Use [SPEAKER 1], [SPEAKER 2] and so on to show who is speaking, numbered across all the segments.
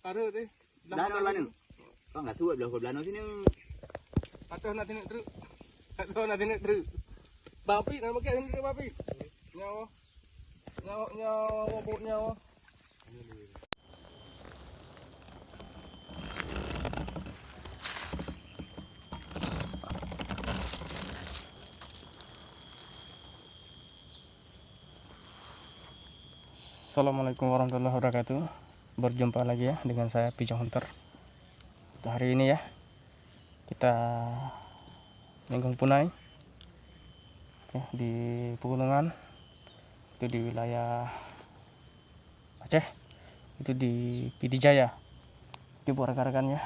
[SPEAKER 1] Ada deh.
[SPEAKER 2] Danau lah nih. Kau nggak suat belah belah sini.
[SPEAKER 1] Atau nanti nek terus. Atau nanti nek terus. Bapi nama kita ini bapi. Nyawa. Nyawa bot nyawa. Assalamualaikum warahmatullahi wabarakatuh. Berjumpa lagi ya dengan saya Pigeon Hunter. Untuk hari ini ya kita menggung punai ya, di pegunungan itu di wilayah Aceh, itu di Pidijaya. Itu buat rekan-rekannya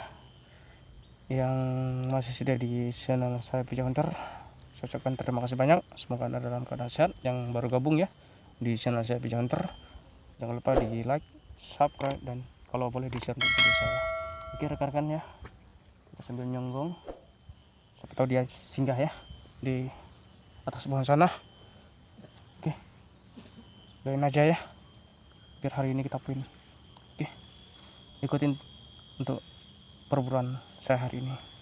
[SPEAKER 1] yang masih sudah di channel saya Pigeon Hunter, saya ucapkan terima kasih banyak. Semoga Anda dalam keadaan sehat. Yang baru gabung ya di channel saya Pigeon Hunter, jangan lupa di like, subscribe, dan kalau boleh di share untuk video saya. Oke rekan-rekannya, kita sambil nyonggong, siapa tahu dia singgah ya di atas pohon sana. Oke, doain aja ya biar hari ini kita poin. Oke, ikutin untuk perburuan saya hari ini.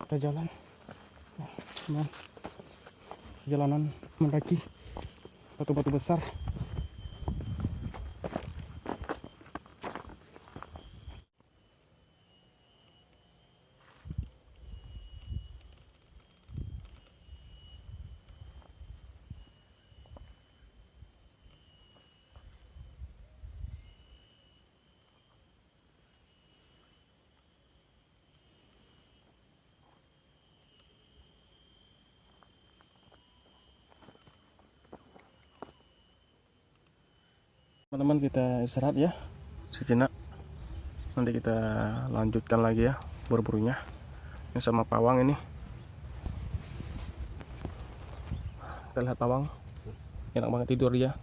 [SPEAKER 1] Kita jalan jalanan mendaki batu-batu besar. Teman-teman, kita istirahat ya sejenak, nanti kita lanjutkan lagi ya berburu-burunya. Ini sama pawang ini, kita lihat pawang enak banget tidur dia.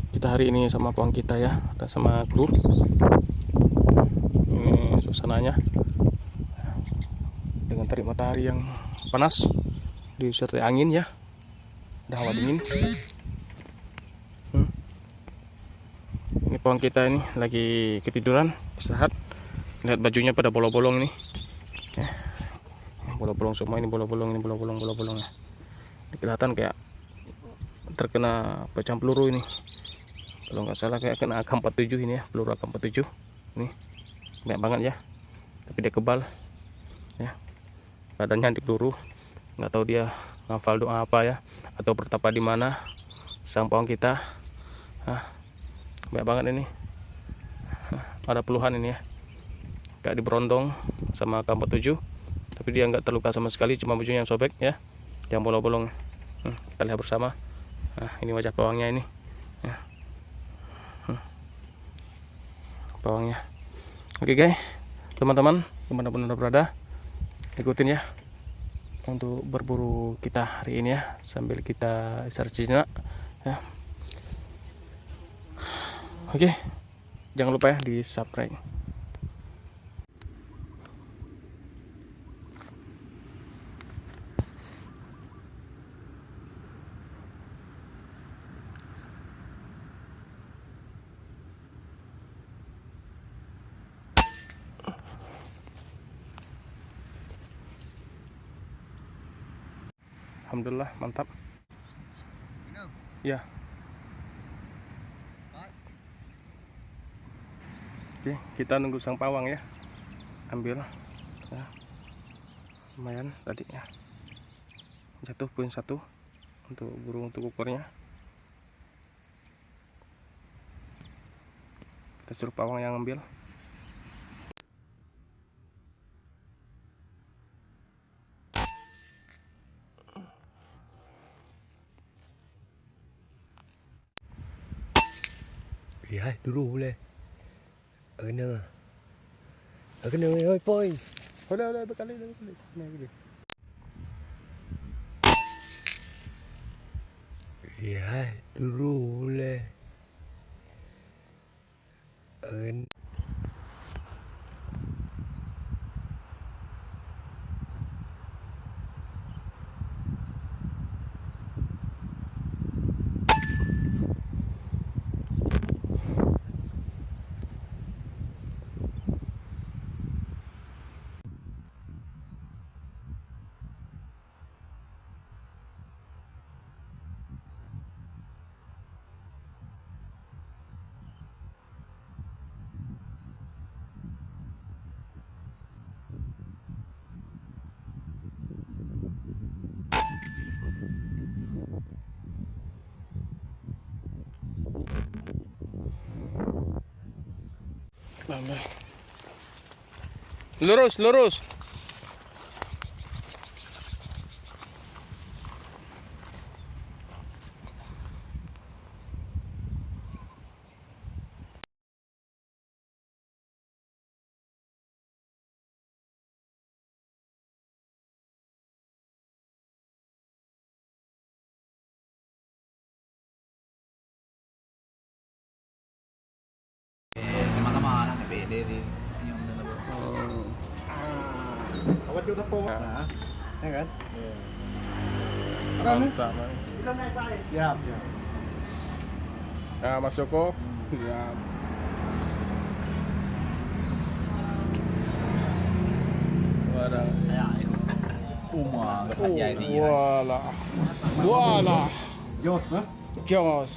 [SPEAKER 1] Kita hari ini sama pawang kita ya, dan sama grup. Ini suasananya dengan terik matahari yang panas disertai angin ya, ada hawa dingin. Ini pohon kita ini lagi ketiduran istirahat. Lihat bajunya pada bolong-bolong ini ya. Bolong-bolong semua, ini bolong-bolong, ini bolong-bolong ya. Ini kelihatan kayak terkena pecahan peluru ini. Kalau nggak salah kayak kena AK-47 ini ya, peluru AK-47 ini banyak banget ya, tapi dia kebal ya, badannya anti peluru. Nggak tahu dia ngafal doa apa ya, atau bertapa di mana sang pohon kita. Banyak banget ini, ada puluhan ini ya, kayak diberondong sama AK-47, tapi dia nggak terluka sama sekali, cuma bajunya yang sobek ya, yang bolong-bolong. Kita lihat bersama. Nah, ini wajah pawangnya ini ya. Pawangnya. Oke guys, teman-teman dimanapun anda berada, ikutin ya untuk berburu kita hari ini ya, sambil kita istirahat sejenak ya. Oke, jangan lupa ya di subscribe. Alhamdulillah, mantap ya. Oke, kita nunggu sang pawang ya, ambil ya. Lumayan tadi ya, jatuh poin 1 untuk burung untuk ukurnya. Kita suruh pawang yang ambil.
[SPEAKER 3] Iya, dulu boleh. Kena oi poi.
[SPEAKER 1] Udah berkali.
[SPEAKER 3] Iya, dulu boleh.
[SPEAKER 1] Lurus.
[SPEAKER 2] Teman-teman anak PD di
[SPEAKER 4] Awat juga po.
[SPEAKER 1] Nah,
[SPEAKER 4] Ya kan?
[SPEAKER 1] mantap.
[SPEAKER 4] Kita naik Pak. Siap.
[SPEAKER 1] Nah, Mas Joko, ya. Wadah.
[SPEAKER 2] ya itu. Dapat jadi ya.
[SPEAKER 1] Walah.
[SPEAKER 4] Jos, ha?
[SPEAKER 1] Jos.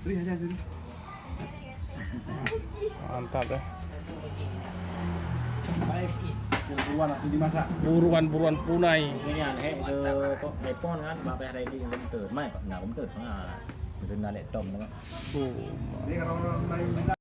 [SPEAKER 4] Beri aja dulu.
[SPEAKER 1] Mantap ya.
[SPEAKER 4] Buruan langsung dimasak.
[SPEAKER 1] Buruan punai.
[SPEAKER 5] Cái nhà này hệ có đẹp con á, bà bé đây đi lên từ mai còn nào cũng từ nó là từ nào để trồng nữa.
[SPEAKER 1] Oh.
[SPEAKER 4] Ini kalau orang lain